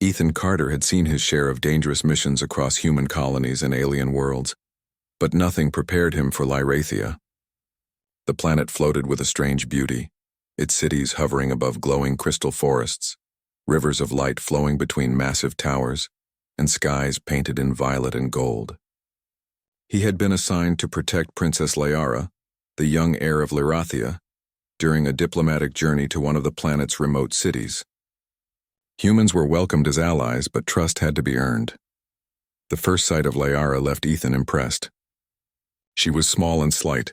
Ethan Carter had seen his share of dangerous missions across human colonies and alien worlds, but nothing prepared him for Lyrathia. The planet floated with a strange beauty, its cities hovering above glowing crystal forests, rivers of light flowing between massive towers, and skies painted in violet and gold. He had been assigned to protect Princess Liara, the young heir of Lyrathia, during a diplomatic journey to one of the planet's remote cities. Humans were welcomed as allies, but trust had to be earned. The first sight of Liara left Ethan impressed. She was small and slight,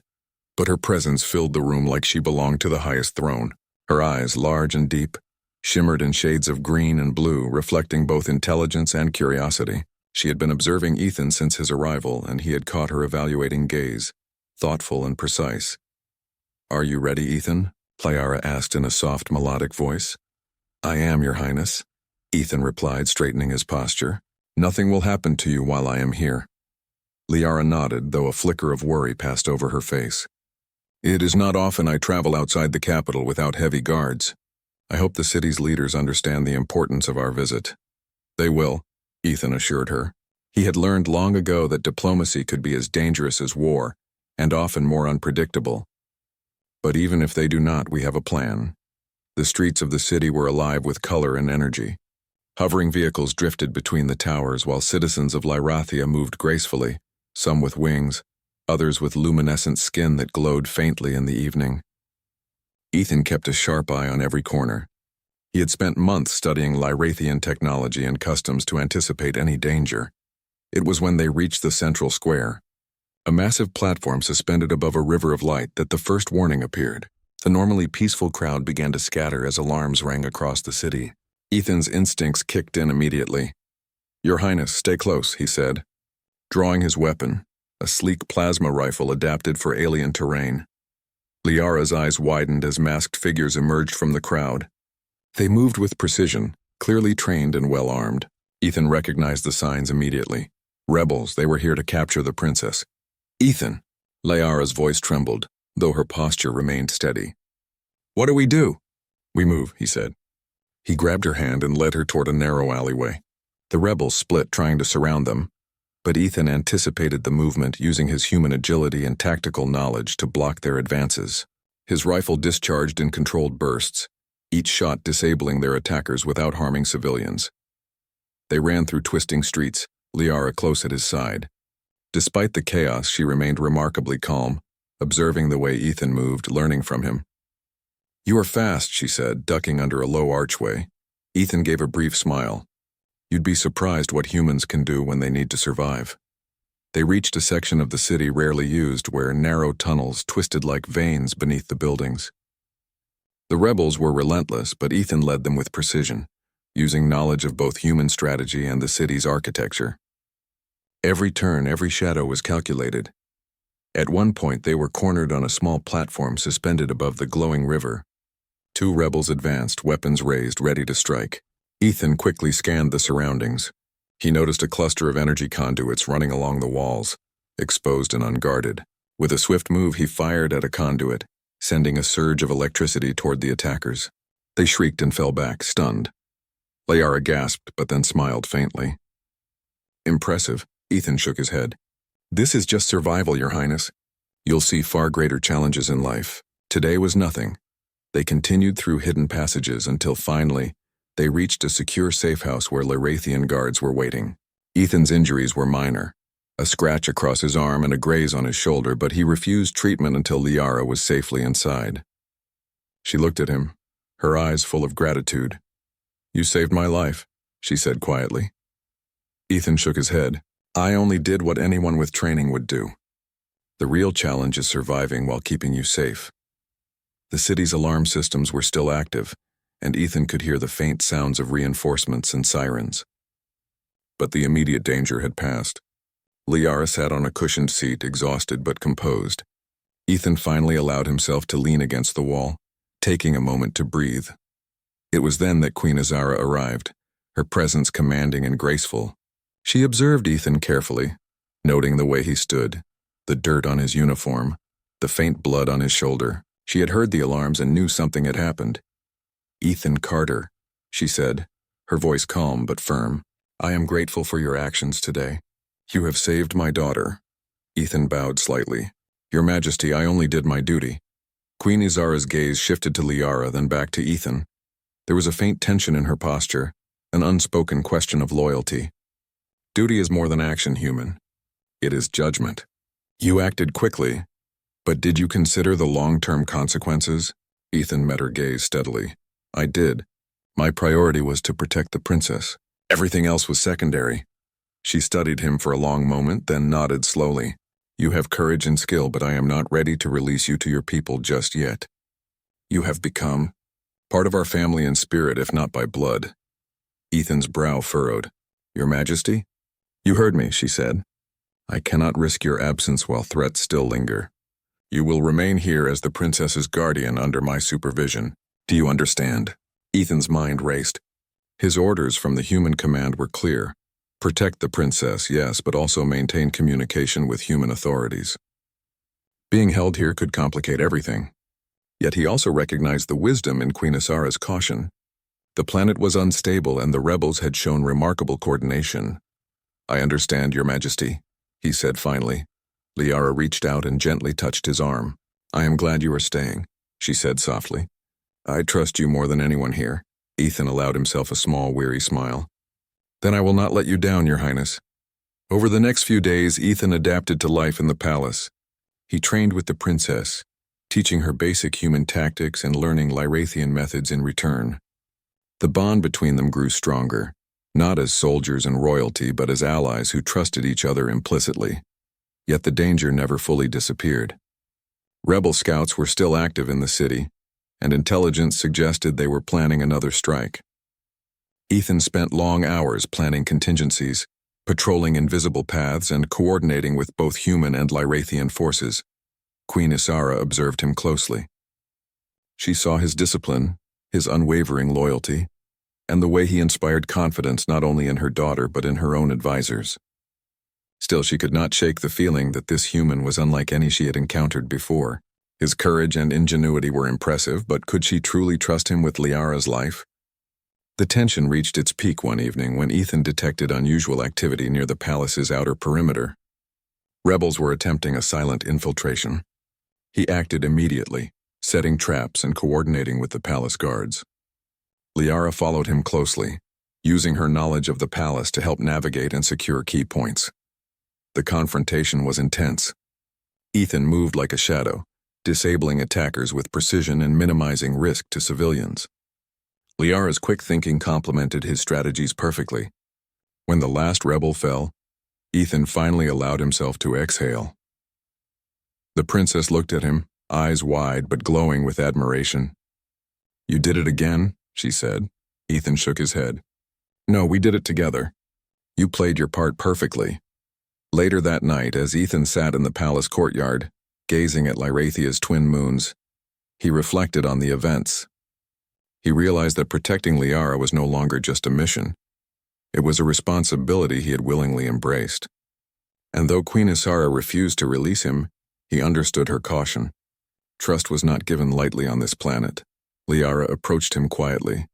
but her presence filled the room like she belonged to the highest throne. Her eyes, large and deep, shimmered in shades of green and blue, reflecting both intelligence and curiosity. She had been observing Ethan since his arrival, and he had caught her evaluating gaze, thoughtful and precise. "Are you ready, Ethan?" Liara asked in a soft, melodic voice. "I am, Your Highness," Ethan replied, straightening his posture. "Nothing will happen to you while I am here." Liara nodded, though a flicker of worry passed over her face. "It is not often I travel outside the capital without heavy guards. I hope the city's leaders understand the importance of our visit." "They will," Ethan assured her. He had learned long ago that diplomacy could be as dangerous as war, and often more unpredictable. "But even if they do not, we have a plan." The streets of the city were alive with color and energy. Hovering vehicles drifted between the towers while citizens of Lyrathia moved gracefully, some with wings, others with luminescent skin that glowed faintly in the evening. Ethan kept a sharp eye on every corner. He had spent months studying Lyrathian technology and customs to anticipate any danger. It was when they reached the central square, a massive platform suspended above a river of light, that the first warning appeared. The normally peaceful crowd began to scatter as alarms rang across the city. Ethan's instincts kicked in immediately. "Your Highness, stay close," he said, drawing his weapon, a sleek plasma rifle adapted for alien terrain. Liara's eyes widened as masked figures emerged from the crowd. They moved with precision, clearly trained and well-armed. Ethan recognized the signs immediately. Rebels, they were here to capture the princess. "Ethan!" Liara's voice trembled, though her posture remained steady. "What do we do?" "We move," he said. He grabbed her hand and led her toward a narrow alleyway. The rebels split, trying to surround them, but Ethan anticipated the movement, using his human agility and tactical knowledge to block their advances. His rifle discharged in controlled bursts, each shot disabling their attackers without harming civilians. They ran through twisting streets, Liara close at his side. Despite the chaos, she remained remarkably calm, observing the way Ethan moved, learning from him. "You are fast," she said, ducking under a low archway. Ethan gave a brief smile. "You'd be surprised what humans can do when they need to survive." They reached a section of the city rarely used, where narrow tunnels twisted like veins beneath the buildings. The rebels were relentless, but Ethan led them with precision, using knowledge of both human strategy and the city's architecture. Every turn, every shadow was calculated. At one point, they were cornered on a small platform suspended above the glowing river. Two rebels advanced, weapons raised, ready to strike. Ethan quickly scanned the surroundings. He noticed a cluster of energy conduits running along the walls, exposed and unguarded. With a swift move, he fired at a conduit, sending a surge of electricity toward the attackers. They shrieked and fell back, stunned. Liara gasped, but then smiled faintly. "Impressive," Ethan shook his head. "This is just survival, Your Highness. You'll see far greater challenges in life. Today was nothing." They continued through hidden passages until finally, they reached a secure safe house where Lyrathian guards were waiting. Ethan's injuries were minor, a scratch across his arm and a graze on his shoulder, but he refused treatment until Liara was safely inside. She looked at him, her eyes full of gratitude. "You saved my life," she said quietly. Ethan shook his head. "I only did what anyone with training would do. The real challenge is surviving while keeping you safe." The city's alarm systems were still active, and Ethan could hear the faint sounds of reinforcements and sirens. But the immediate danger had passed. Liara sat on a cushioned seat, exhausted but composed. Ethan finally allowed himself to lean against the wall, taking a moment to breathe. It was then that Queen Azara arrived, her presence commanding and graceful. She observed Ethan carefully, noting the way he stood, the dirt on his uniform, the faint blood on his shoulder. She had heard the alarms and knew something had happened. "Ethan Carter," she said, her voice calm but firm. "I am grateful for your actions today. You have saved my daughter." Ethan bowed slightly. "Your Majesty, I only did my duty." Queen Izara's gaze shifted to Liara, then back to Ethan. There was a faint tension in her posture, an unspoken question of loyalty. Duty is more than action, human. It is judgment. You acted quickly, but did you consider the long-term consequences? Ethan met her gaze steadily. I did. My priority was to protect the princess. Everything else was secondary. She studied him for a long moment, then nodded slowly. You have courage and skill, but I am not ready to release you to your people just yet. You have become part of our family in spirit, if not by blood. Ethan's brow furrowed. Your Majesty? You heard me, she said. I cannot risk your absence while threats still linger. You will remain here as the princess's guardian under my supervision. Do you understand? Ethan's mind raced. His orders from the human command were clear. Protect the princess, yes, but also maintain communication with human authorities. Being held here could complicate everything. Yet he also recognized the wisdom in Queen Izara's caution. The planet was unstable and the rebels had shown remarkable coordination. I understand, Your Majesty, he said finally. Liara reached out and gently touched his arm. I am glad you are staying, she said softly. I trust you more than anyone here. Ethan allowed himself a small, weary smile. Then I will not let you down, Your Highness. Over the next few days, Ethan adapted to life in the palace. He trained with the princess, teaching her basic human tactics and learning Lyrathian methods in return. The bond between them grew stronger, not as soldiers and royalty, but as allies who trusted each other implicitly. Yet the danger never fully disappeared. Rebel scouts were still active in the city, and intelligence suggested they were planning another strike. Ethan spent long hours planning contingencies, patrolling invisible paths and coordinating with both human and Lyrathian forces. Queen Izara observed him closely. She saw his discipline, his unwavering loyalty, and the way he inspired confidence not only in her daughter but in her own advisors. Still, she could not shake the feeling that this human was unlike any she had encountered before. His courage and ingenuity were impressive, but could she truly trust him with Liara's life? The tension reached its peak one evening when Ethan detected unusual activity near the palace's outer perimeter. Rebels were attempting a silent infiltration. He acted immediately, setting traps and coordinating with the palace guards. Liara followed him closely, using her knowledge of the palace to help navigate and secure key points. The confrontation was intense. Ethan moved like a shadow, disabling attackers with precision and minimizing risk to civilians. Liara's quick thinking complemented his strategies perfectly. When the last rebel fell, Ethan finally allowed himself to exhale. The princess looked at him, eyes wide but glowing with admiration. You did it again, she said. Ethan shook his head. No, we did it together. You played your part perfectly. Later that night, as Ethan sat in the palace courtyard, gazing at Lyrathia's twin moons, he reflected on the events. He realized that protecting Liara was no longer just a mission. It was a responsibility he had willingly embraced. And though Queen Izara refused to release him, he understood her caution. Trust was not given lightly on this planet. Liara approached him quietly.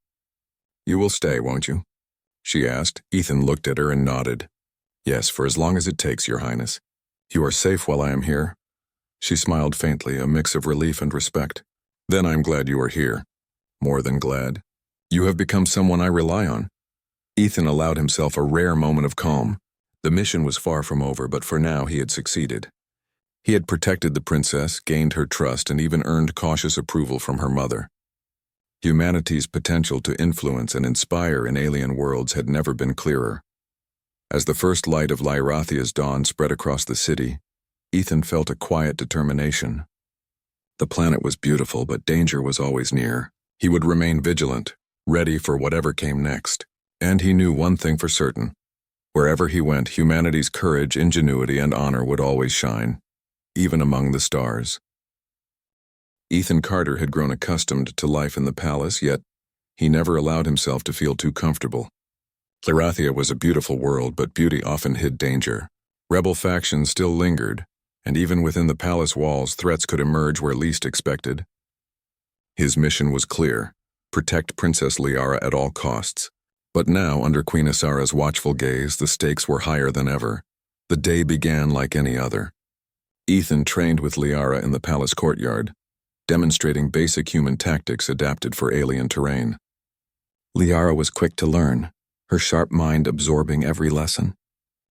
You will stay, won't you? She asked. Ethan looked at her and nodded. Yes, for as long as it takes, Your Highness. You are safe while I am here. She smiled faintly, a mix of relief and respect. Then I'm glad you are here. More than glad. You have become someone I rely on. Ethan allowed himself a rare moment of calm. The mission was far from over, but for now he had succeeded. He had protected the princess, gained her trust, and even earned cautious approval from her mother. Humanity's potential to influence and inspire in alien worlds had never been clearer. As the first light of Lyrathia's dawn spread across the city, Ethan felt a quiet determination. The planet was beautiful, but danger was always near. He would remain vigilant, ready for whatever came next. And he knew one thing for certain. Wherever he went, humanity's courage, ingenuity, and honor would always shine, even among the stars. Ethan Carter had grown accustomed to life in the palace, yet he never allowed himself to feel too comfortable. Lyrathia was a beautiful world, but beauty often hid danger. Rebel factions still lingered, and even within the palace walls, threats could emerge where least expected. His mission was clear: protect Princess Liara at all costs. But now, under Queen Isara's watchful gaze, the stakes were higher than ever. The day began like any other. Ethan trained with Liara in the palace courtyard, demonstrating basic human tactics adapted for alien terrain. Liara was quick to learn, her sharp mind absorbing every lesson.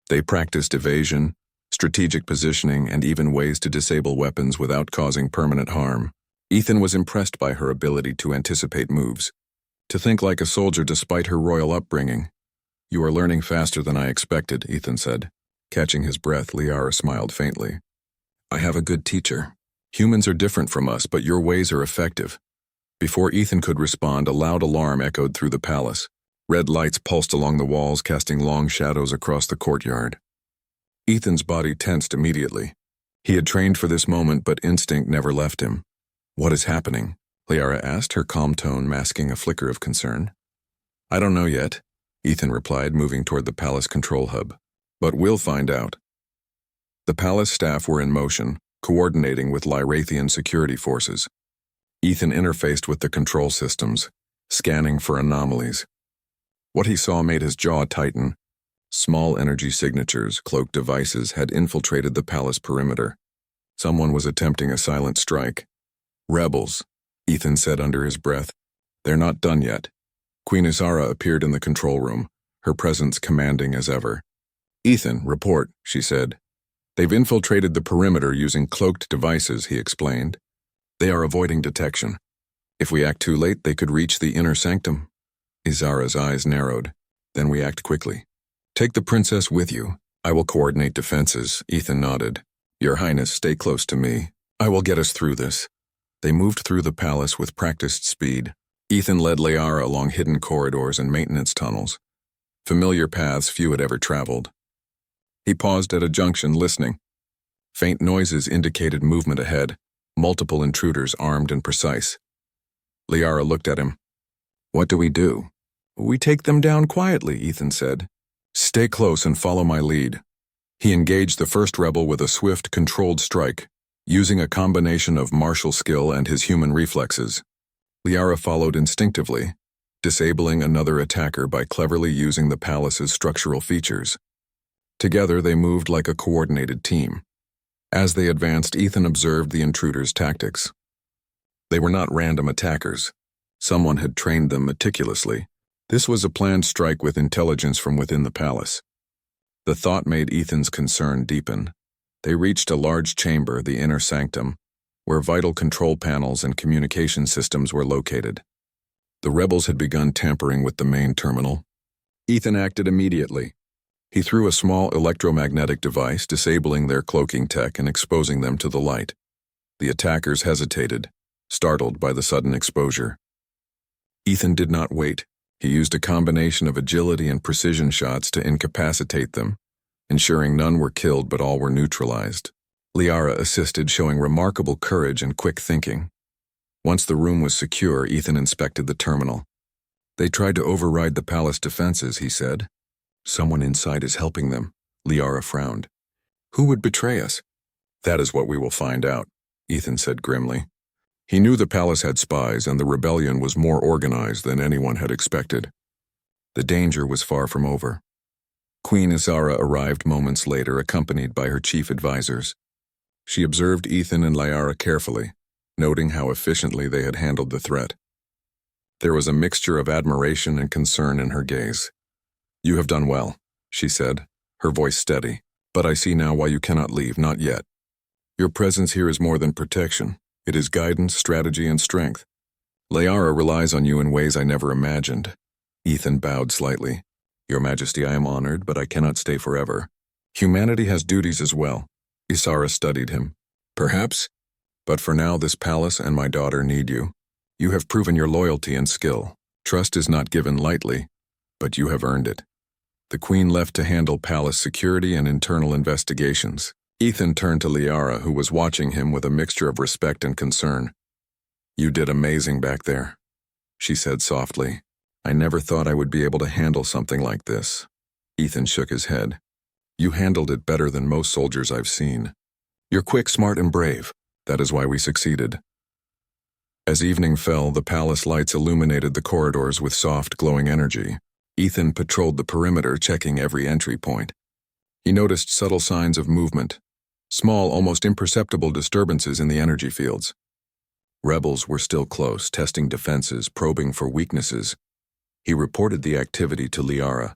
They practiced evasion, strategic positioning, and even ways to disable weapons without causing permanent harm. Ethan was impressed by her ability to anticipate moves, to think like a soldier despite her royal upbringing. "You are learning faster than I expected," Ethan said. Catching his breath, Liara smiled faintly. "I have a good teacher. Humans are different from us, but your ways are effective." Before Ethan could respond, a loud alarm echoed through the palace. Red lights pulsed along the walls, casting long shadows across the courtyard. Ethan's body tensed immediately. He had trained for this moment, but instinct never left him. "What is happening?" Liara asked, her calm tone masking a flicker of concern. "I don't know yet," Ethan replied, moving toward the palace control hub. "But we'll find out." The palace staff were in motion, coordinating with Lyrathian security forces. Ethan interfaced with the control systems, scanning for anomalies. What he saw made his jaw tighten. Small energy signatures, cloaked devices, had infiltrated the palace perimeter. Someone was attempting a silent strike. "Rebels," Ethan said under his breath. "They're not done yet." Queen Isara appeared in the control room, her presence commanding as ever. "Ethan, report," she said. "They've infiltrated the perimeter using cloaked devices," he explained. "They are avoiding detection. If we act too late, they could reach the inner sanctum." Isara's eyes narrowed. "Then we act quickly." "Take the princess with you. I will coordinate defenses," Ethan nodded. "Your Highness, stay close to me. I will get us through this." They moved through the palace with practiced speed. Ethan led Liara along hidden corridors and maintenance tunnels, familiar paths few had ever traveled. He paused at a junction, listening. Faint noises indicated movement ahead, multiple intruders armed and precise. Liara looked at him. "What do we do?" "We take them down quietly," Ethan said. "Stay close and follow my lead." He engaged the first rebel with a swift, controlled strike, using a combination of martial skill and his human reflexes. Liara followed instinctively, disabling another attacker by cleverly using the palace's structural features. Together they moved like a coordinated team. As they advanced, Ethan observed the intruders' tactics. They were not random attackers. Someone had trained them meticulously. This was a planned strike with intelligence from within the palace. The thought made Ethan's concern deepen. They reached a large chamber, the inner sanctum, where vital control panels and communication systems were located. The rebels had begun tampering with the main terminal. Ethan acted immediately. He threw a small electromagnetic device, disabling their cloaking tech and exposing them to the light. The attackers hesitated, startled by the sudden exposure. Ethan did not wait. He used a combination of agility and precision shots to incapacitate them, ensuring none were killed but all were neutralized. Liara assisted, showing remarkable courage and quick thinking. Once the room was secure, Ethan inspected the terminal. "They tried to override the palace defenses," he said. "Someone inside is helping them," Liara frowned. "Who would betray us?" "That is what we will find out," Ethan said grimly. He knew the palace had spies and the rebellion was more organized than anyone had expected. The danger was far from over. Queen Isara arrived moments later, accompanied by her chief advisors. She observed Ethan and Liara carefully, noting how efficiently they had handled the threat. There was a mixture of admiration and concern in her gaze. "You have done well," she said, her voice steady. "But I see now why you cannot leave, not yet. Your presence here is more than protection. It is guidance, strategy, and strength. Liara relies on you in ways I never imagined." Ethan bowed slightly. "Your Majesty, I am honored, but I cannot stay forever. Humanity has duties as well." Isara studied him. "Perhaps, but for now this palace and my daughter need you. You have proven your loyalty and skill. Trust is not given lightly, but you have earned it." The Queen left to handle palace security and internal investigations. Ethan turned to Liara, who was watching him with a mixture of respect and concern. "You did amazing back there," she said softly. "I never thought I would be able to handle something like this." Ethan shook his head. "You handled it better than most soldiers I've seen. You're quick, smart, and brave. That is why we succeeded." As evening fell, the palace lights illuminated the corridors with soft, glowing energy. Ethan patrolled the perimeter, checking every entry point. He noticed subtle signs of movement, small, almost imperceptible disturbances in the energy fields. Rebels were still close, testing defenses, probing for weaknesses. He reported the activity to Liara.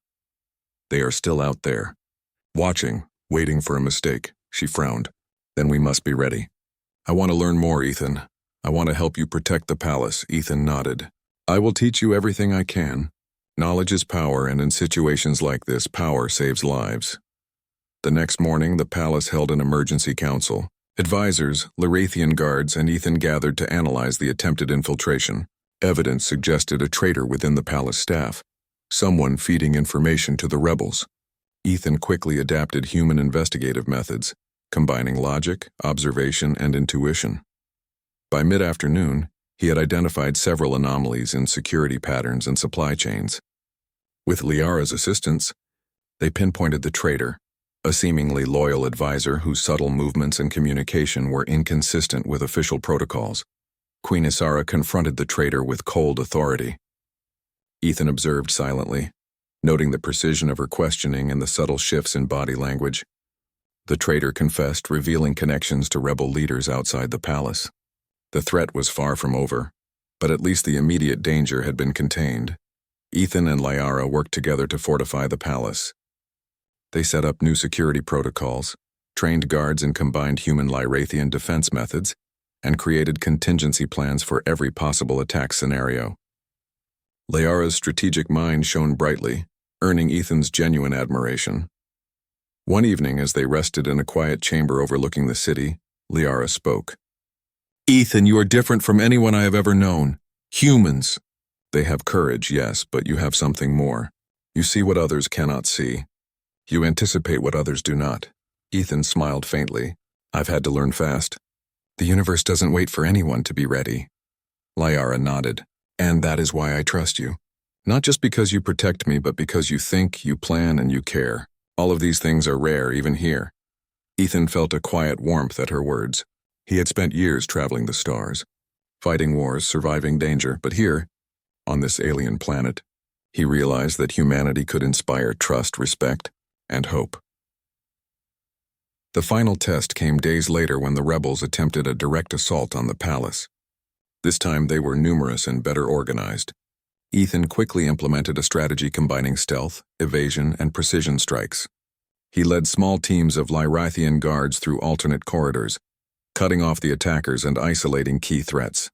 They are still out there. Watching, waiting for a mistake. She frowned. Then we must be ready. I want to learn more, Ethan. I want to help you protect the palace. Ethan nodded. I will teach you everything I can. Knowledge is power, and in situations like this, power saves lives. The next morning, the palace held an emergency council. Advisors, Lyrathian guards, and Ethan gathered to analyze the attempted infiltration. Evidence suggested a traitor within the palace staff, someone feeding information to the rebels. Ethan quickly adapted human investigative methods, combining logic, observation, and intuition. By mid-afternoon, he had identified several anomalies in security patterns and supply chains. With Liara's assistance, they pinpointed the traitor, a seemingly loyal advisor whose subtle movements and communication were inconsistent with official protocols. Queen Isara confronted the traitor with cold authority. Ethan observed silently, noting the precision of her questioning and the subtle shifts in body language. The traitor confessed, revealing connections to rebel leaders outside the palace. The threat was far from over, but at least the immediate danger had been contained. Ethan and Liara worked together to fortify the palace. They set up new security protocols, trained guards in combined human-Lyrathian defense methods, and created contingency plans for every possible attack scenario. Liara's strategic mind shone brightly, earning Ethan's genuine admiration. One evening, as they rested in a quiet chamber overlooking the city, Liara spoke. Ethan, you are different from anyone I have ever known. Humans. They have courage, yes, but you have something more. You see what others cannot see. You anticipate what others do not. Ethan smiled faintly. I've had to learn fast. The universe doesn't wait for anyone to be ready. Liara nodded. And that is why I trust you. Not just because you protect me, but because you think, you plan, and you care. All of these things are rare, even here. Ethan felt a quiet warmth at her words. He had spent years traveling the stars, fighting wars, surviving danger, but here, on this alien planet, he realized that humanity could inspire trust, respect, and hope. The final test came days later when the rebels attempted a direct assault on the palace. This time they were numerous and better organized. Ethan quickly implemented a strategy combining stealth, evasion, and precision strikes. He led small teams of Lyrathian guards through alternate corridors, cutting off the attackers and isolating key threats.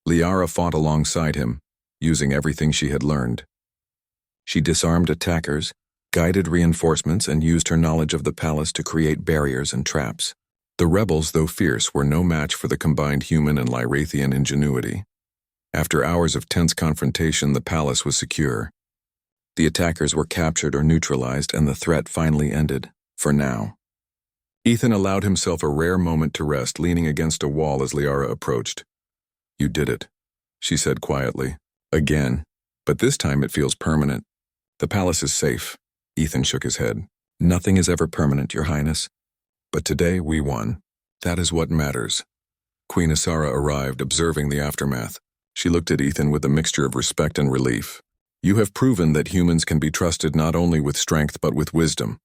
Liara fought alongside him, using everything she had learned. She disarmed attackers, guided reinforcements, and used her knowledge of the palace to create barriers and traps. The rebels, though fierce, were no match for the combined human and Lyrathian ingenuity. After hours of tense confrontation, the palace was secure. The attackers were captured or neutralized, and the threat finally ended, for now. Ethan allowed himself a rare moment to rest, leaning against a wall as Liara approached. You did it, she said quietly. Again, but this time it feels permanent. The palace is safe. Ethan shook his head. Nothing is ever permanent, Your Highness. But today we won. That is what matters. Queen Isara arrived, observing the aftermath. She looked at Ethan with a mixture of respect and relief. You have proven that humans can be trusted not only with strength but with wisdom.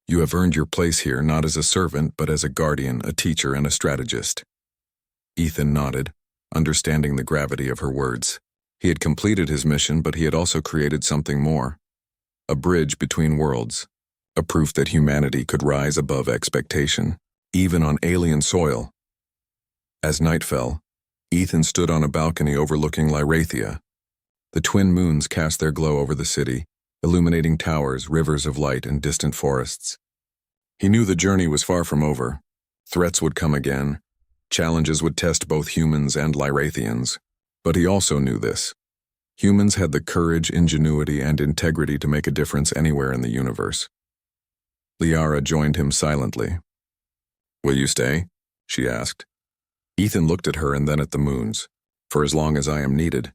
You have earned your place here not as a servant but as a guardian, a teacher, and a strategist. Ethan nodded, understanding the gravity of her words. He had completed his mission, but he had also created something more. A bridge between worlds. A proof that humanity could rise above expectation, even on alien soil. As night fell, Ethan stood on a balcony overlooking Lyrathia. The twin moons cast their glow over the city, illuminating towers, rivers of light, and distant forests. He knew the journey was far from over. Threats would come again. Challenges would test both humans and Lyrathians. But he also knew this. Humans had the courage, ingenuity, and integrity to make a difference anywhere in the universe. Liara joined him silently. Will you stay? She asked. Ethan looked at her and then at the moons. For as long as I am needed.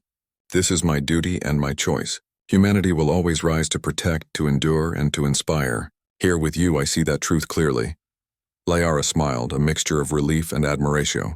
This is my duty and my choice. Humanity will always rise to protect, to endure, and to inspire. Here with you I see that truth clearly. Liara smiled, a mixture of relief and admiration.